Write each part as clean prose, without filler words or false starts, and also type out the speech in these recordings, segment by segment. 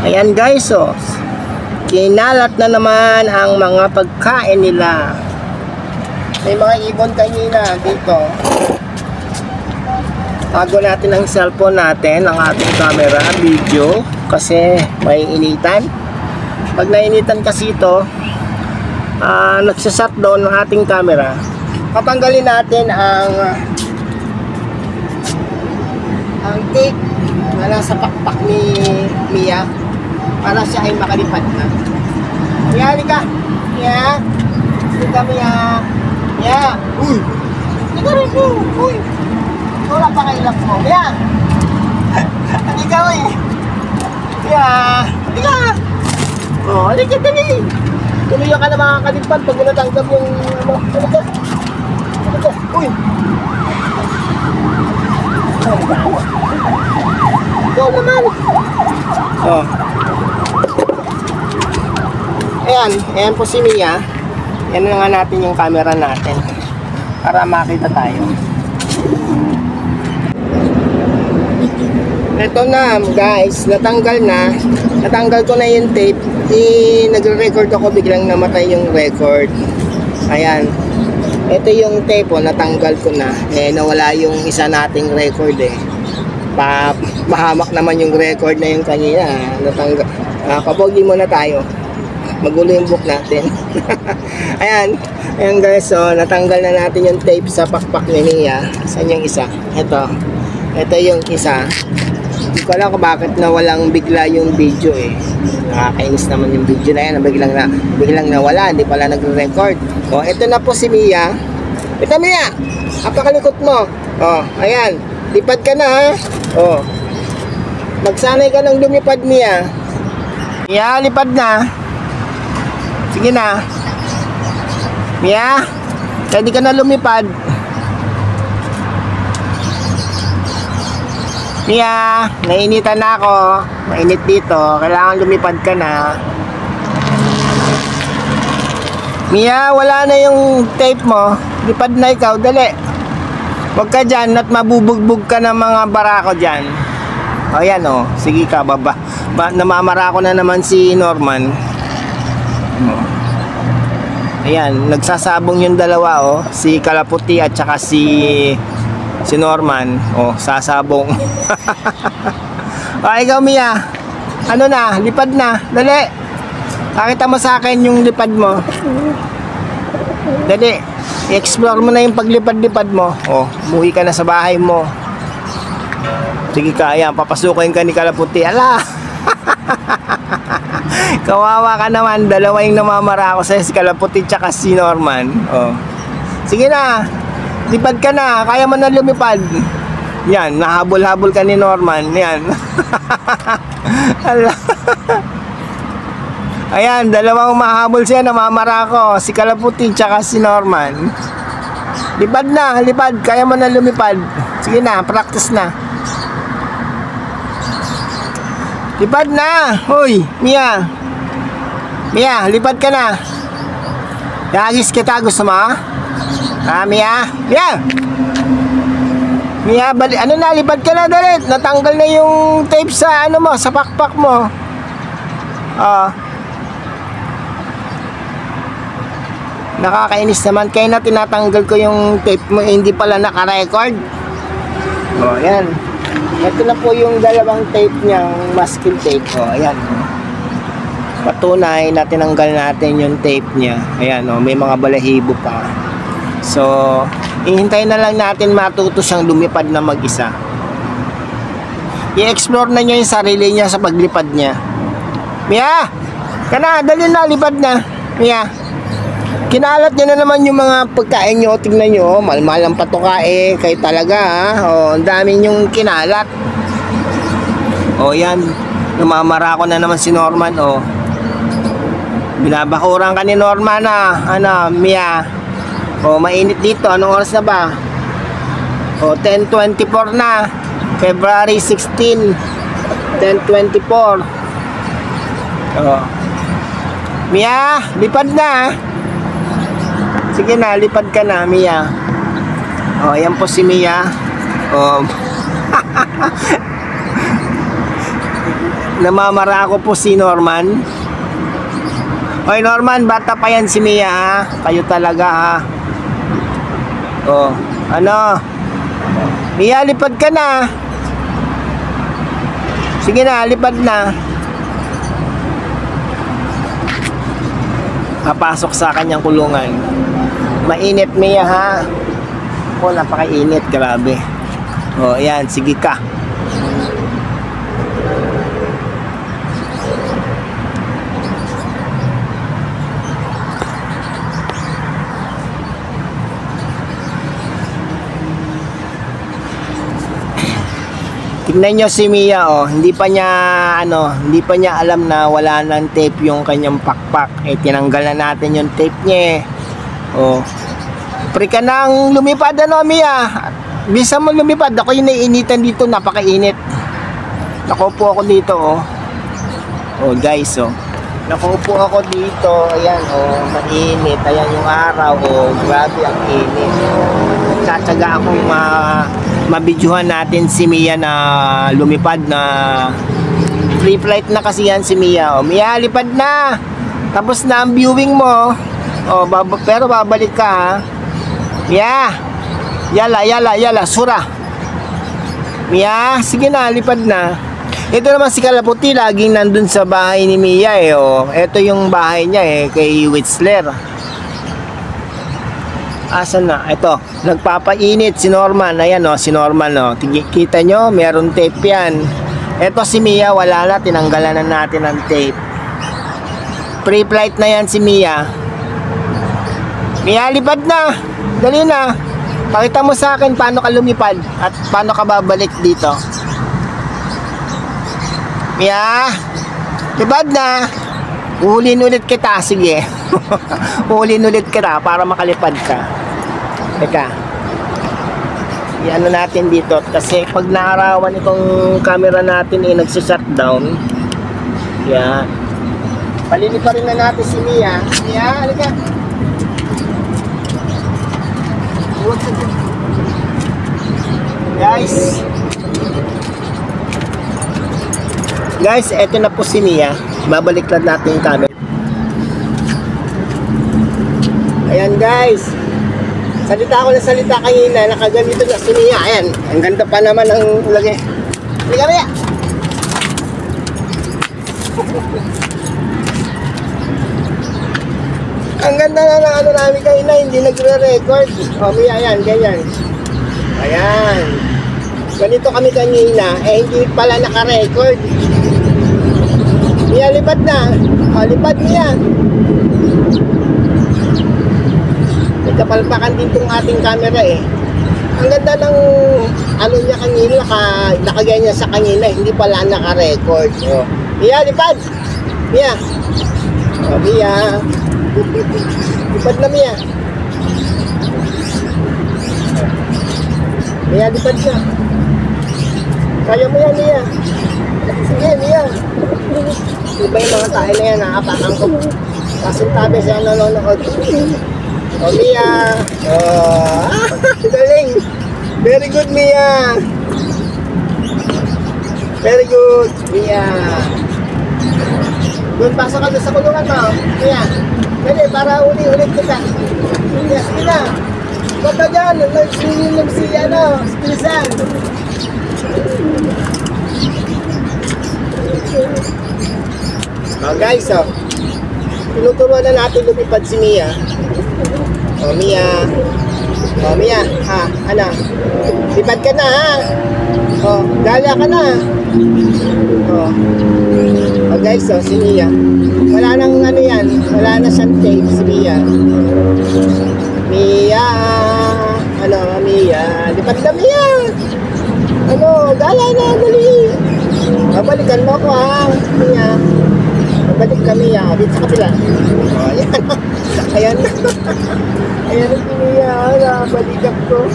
Ayan guys, oh. Kinalat na naman ang mga pagkain nila. May mga ibon kanina dito. Tago natin ang cellphone natin, ang ating camera, video, kasi may initan. Pag nainitan kasi ito, nagsashutdown ng ating camera. Patanggalin natin ang tape na nasa pakpak ni Mia para siya ay makalipad na. Mia, halika. Mia. Halika, Mia. Mia. Uy. Halika rin mo. Uy. Wala pa kailap mo. Mia. Halika, uy. Mia. Halika. Oh, halika, dali. Tuloy ka na makakalipad pag natanggap yung halika. Halika. Uy. Go naman. Oh. Ayan po si Mia. Yan na nga natin yung camera natin para makita tayo. Ito na guys, natanggal na. Natanggal ko na yung tape. Nagre-record ako, biglang namatay yung record. Ayan. Ito yung tape, natanggal ko na. Nawala yung isa nating record mahamak naman yung record na yung kanina. Natanggal. Pabogi muna tayo. Magulo yung book natin. Ayan guys, so natanggal na natin yung tape sa pakpak ni Mia. Saan yung isa? Ito yung isa. Hindi ko alam kung bakit nawalang bigla yung video nakakainis naman yung video na yan. Biglang nawala, hindi pala nagre-record. Ito na po si Mia. Ito Mia, apakalikot mo. Ayan, lipad ka na ha. Magsanay ka ng lumipad Mia. Mia, lipad na. Sige na. Mia, pwede ka na lumipad. Mia, nainitan na ako. Mainit dito. Kailangan lumipad ka na. Mia, wala na yung tape mo. Lipad na ikaw, dali. Huwag ka dyan at mabubugbog ka ng mga barako dyan. Ayan sige ka, baba. Namamara ko na naman si Norman. Ayan, nagsasabong yung dalawa si Kalaputi at saka si Norman. Sasabong. Ikaw Mia, ano na, lipad na, dali. Pakita mo sa akin yung lipad mo. Dali, i-explore mo na yung paglipad-lipad mo. Umuwi ka na sa bahay mo. Sige ka, ayan, papasukin ka ni Kalaputi. Ala! Kawawa ka naman, dalawa yung namamara ako sa si Kalaputi tsaka si Norman. Sige na, lipad ka na, kaya mo na lumipad. Yan, nahabol-habol ka ni Norman. Yan. Ayan, dalawang mahabol siya, namamara ako, si Kalaputi tsaka si Norman. Lipad na, lipad, kaya mo na lumipad. Sige na, practice na. Lipad na! Hoy, Mia! Mia, lipad ka na! Yagis kita, gusto mo? Mia? Mia! Mia, ano na, lipad ka na, dali! Natanggal na yung tape sa ano mo, sa pakpak mo. Nakakainis naman, kaya na tinatanggal ko yung tape mo, hindi pala naka-record. Yan. Ito na po yung dalawang tape niyang masking tape. Ayan. Patunay na tinanggal natin yung tape niya. Ayan, may mga balahibo pa. So, ihintayin na lang natin matuto siyang lumipad na mag-isa. I-explore na niya yung sarili niya sa paglipad niya. Mia! Kana, dali na, lipad na. Mia! Kinalat niya na naman yung mga pagkain nyo. Tingnan nyo, malmal ang patuka kayo talaga ang dami nyong kinalat. Yan, namamara ko na naman si Norman. Binabakuran ka ni Norman Mia. Mainit dito, anong oras na ba? 10:24 na, February 16, 10:24. Mia, lipad na. Sige na, lipad ka na, Mia. Ayan po si Mia. namamara ko po si Norman. Hoy Norman, bata pa yan si Mia ha. Kayo talaga ha. Oh, ano? Mia, lipad ka na. Sige na, lipad na. Papasok sa kanyang kulungan. Mainit Mia ha. Oh, napakainit, grabe. Oh, ayan, sige ka. Tingnan nyo si Mia, oh, hindi pa niya alam na wala nang tape yung kanyang pakpak. Eh, tinanggal na natin yung tape niya eh. Oh. Pre ka nang lumipad, ano Mia? Bisa mo lumipad, ako yung naiinitan dito, napakainit. Nakaupo ako dito, oh. Oh guys, oh. Nakaupo ako dito, ayan, oh, mainit. Ayan yung araw, oh, grabe ang init. Tsatsaga akong mabidyohan natin si Mia na lumipad na free flight na kasi yan si Mia. Oh, Mia, lipad na. Tapos na ang viewing mo. Oh, pero babalik ka ha. Mia. Yala, sura. Mia, sige na, lipad na. Ito naman si Kalaputi, laging nandun sa bahay ni Mia eh. Oh. Ito yung bahay niya eh, kay Whistler. Asan na? Ito, nagpapainit si Norman. Ayan o, si Norman o. Kita nyo, meron tape yan. Ito si Mia, wala na. Tinanggalan na natin ang tape. Pre-flight na yan si Mia. Mia, lipad na. Dali na. Pakita mo sa akin paano ka lumipad at paano ka babalik dito. Mia, lipad na. Uhulin ulit kita, sige. Uhulin ulit kita para makalipad ka. Teka. I-ano natin dito kasi pag naarawan itong camera natin eh nagsi-shutdown. Yan. Palilipa rin na natin si Mia. Mia, halika. Guys, eto na po si Mia. Babalik lang natin yung camera. Ayan guys. Salita ako na salita kanina. Nakaganito na si Mia. Ayan. Ang ganda pa naman ang lagay. Halika Mia. Ang ganda na ng ano namin kanina. Hindi nagre-record. O Mia, ayan. Ganyan. Ayan. Ganito kami kanina. Eh hindi pala naka-record. Mia, lipad na. O, lipad Mia. Nagkapalpakan din itong ating camera eh. Ang ganda ng ano niya kanina, nakaganyan sa kanina. Hindi pala naka-record. O, Mia, lipad. Mia. O, Mia. Lipad na Mia. Mia, lipad na. Kaya mo yan Mia. Sige Mia. Iba yung mga tayo na yan, nakapakan ko. Kasintabi siya nanonood. O Mia. Oh, galing. Very good Mia. Very good Mia. Doon, pasok ka doon sa kulungan mo. Mia. Dali, para ulit kita. Mia, sige na. Bata dyan. Nagsinom si Pilisan. Oh guys, oh. Tinuturuan na natin lumipad si Mia. Oh Mia. Oh Mia, ha, ano? Lipad ka na ha. Oh, gala ka na. Oh. Oh guys, oh, si Mia. Wala nang ano yan. Wala na siyang tape si Mia. Mia. Ano, Mia. Lipad na Mia. Ano, gala na, dali. Babalikan mo ko ha, Mia. Babalik kami ya, dito sa kapila. Oh, ayan. Ayan. Ayan si Mia, nabalikan ko.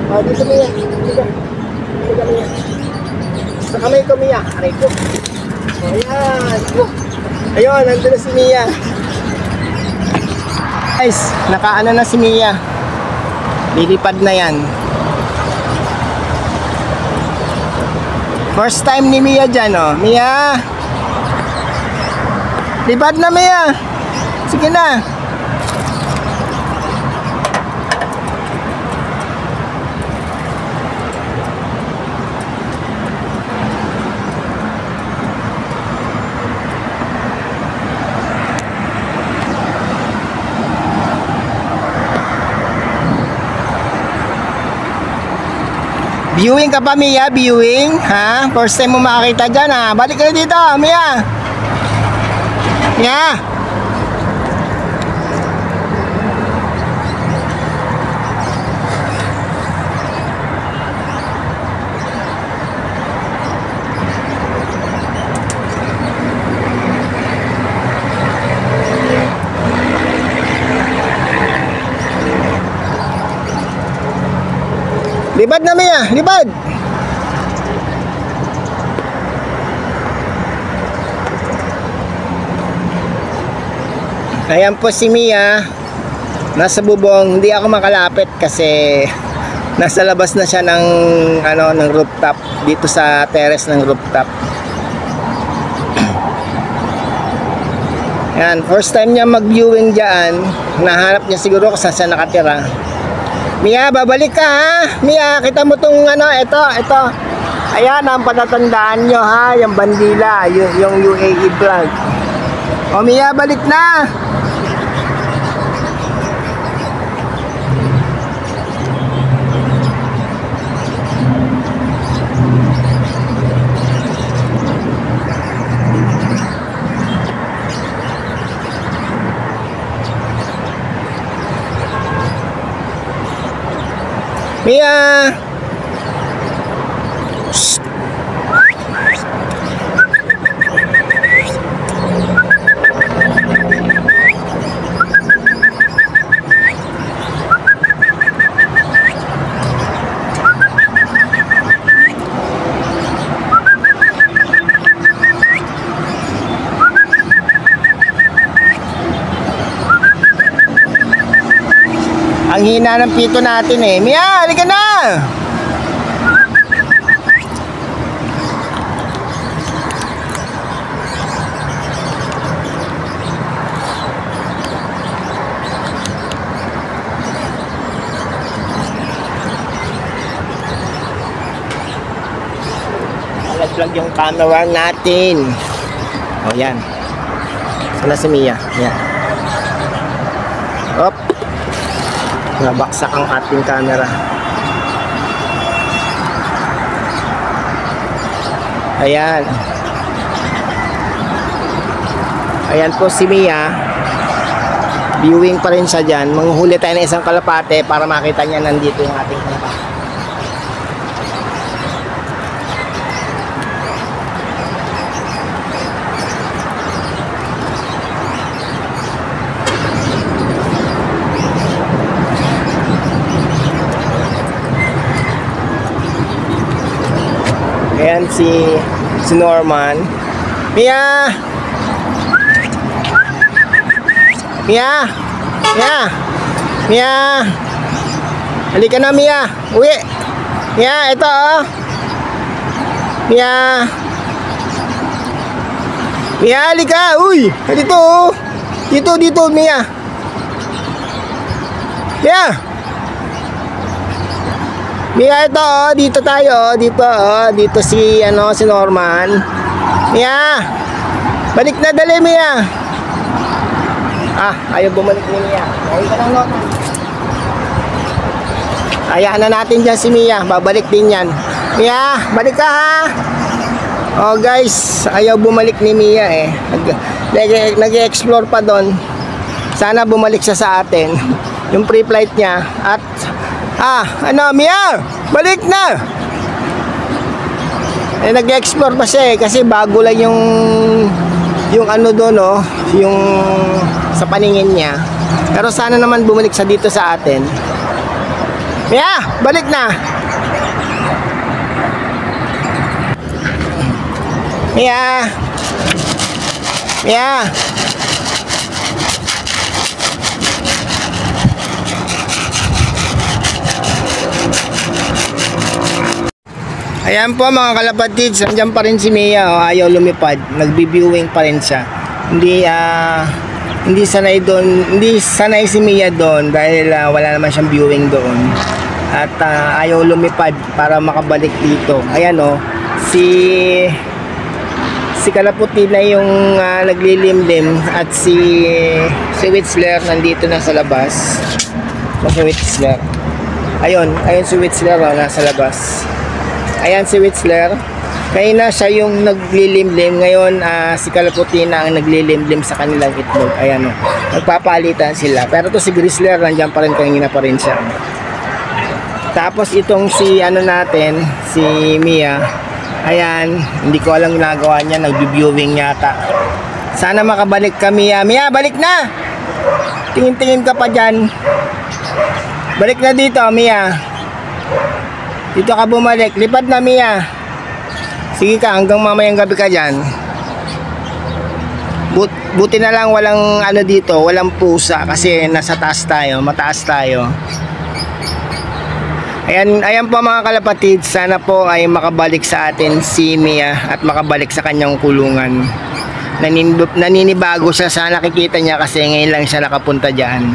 Oh, dito Mia. Dito. Dito Mia. Sa kamay ko Mia, aray ko. Oh, ayan. Ayun, nandun na si Mia. Guys, nakaano na si Mia. Lilipad na yan. First time ni Mia dyan, oh. Mia! Libad na, Mia! Sige na! Viewing ka pa, Mia? Viewing? Ha? First time mo makakita dyan, ha? Balik ka na dito, Mia! Mia! Libad na, Mia! Libad! Ayan po si Mia. Nasa bubong. Hindi ako makalapit kasi nasa labas na siya ng, ng rooftop. Dito sa terrace ng rooftop. Ayan. First time niya mag-viewing dyan. Nahanap niya siguro kung saan siya nakatira. Mia, babalik ka, ha? Mia, kita mo tong ito. Ayan ang patatandaan nyo, ha? Yung bandila, yung UAE vlog. O Mia, balik na. Mia! Shh. Ang hina ng pito natin, eh. Mia, halika na! Nalaglag yung camera natin. O, yan. Sana si Mia. Yan. Op. Nabaksak ang ating camera. Ayan. Ayan po si Mia. Viewing pa rin siya dyan. Manghuhuli tayo ng isang kalapate para makita niya nandito yung ating kalapate. Ayan si Norman. Mia! Mia! Mia! Mia! Halika na, Mia! Uwi! Mia, ito, oh! Mia! Mia, halika! Uy! Dito, oh! Dito, Mia! Mia! Mia, ito, oh, dito tayo, dito si Norman. Mia, balik na, dali, Mia. Ayaw bumalik ni Mia. Ayaw ka lang, Norman. Hayaan na natin dyan si Mia, babalik din yan. Mia, balik ka, ha. Oh guys, ayaw bumalik ni Mia, eh. Nag-explore pa doon. Sana bumalik siya sa atin. Yung pre-flight niya. At Mia, balik na. Nag-explore pa siya, kasi bago lang yung doon, oh, yung sa paningin niya. Pero sana naman bumalik siya dito sa atin. Mia, balik na. Mia. Mia. Ayan po mga kalapatids, nandiyan pa rin si Mia, oh, ayaw lumipad, nagbi-viewing pa rin siya. Hindi sanay si Mia doon dahil wala naman siyang viewing doon. At ayaw lumipad para makabalik dito. Ayan oh, si Kalaputi na yung naglilimlim at si Whistler nandito na sa labas. Si Whistler. Ayun si Whistler oh, nasa labas. Ayan si Whistler. Kaya siya yung naglilimlim. Ngayon si Kalaputi na ang naglilimlim sa kanilang itlog. Ayan oh. Nagpapalitan sila. Pero to si Whistler nandiyan pa rin, kanina pa rin siya. Tapos itong si natin, si Mia. Ayan, hindi ko alam ginagawa niya, nagbi-viewing yata. Sana makabalik ka, Mia. Mia, balik na! Tingin-tingin ka pa dyan. Balik na dito, Mia. Dito ka bumalik. Lipad na, Mia. Sige ka, hanggang mamayang gabi ka dyan. Buti na lang walang dito, walang pusa kasi nasa taas tayo, mataas tayo. Ayan po mga kalapatid, sana po ay makabalik sa atin si Mia at makabalik sa kanyang kulungan. Naninibago siya sa nakikita niya kasi ngayon lang siya nakapunta dyan.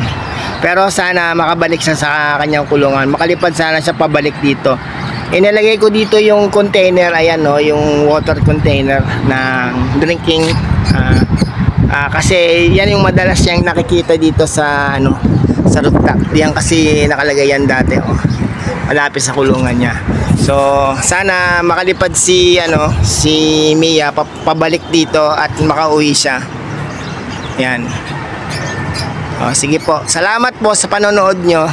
Pero sana makabalik siya sa kanyang kulungan, makalipad sana siya pabalik dito. Inilagay ko dito yung container, ayan no, yung water container na drinking. Kasi yan yung madalas niyang nakikita dito sa sa rooftop. Diyan kasi nakalagay yan dati oh. Malapit sa kulungan niya. So sana makalipad si Mia pabalik dito at makauwi siya. Yan. Sige po. Salamat po sa panonood nyo.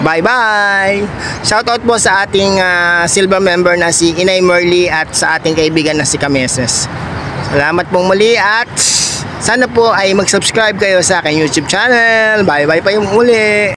Bye bye. Shoutout po sa ating silver member na si Inay Merly at sa ating kaibigan na si Kameses. Salamat pong muli at sana po ay mag-subscribe kayo sa aking YouTube channel. Bye bye pa yung muli.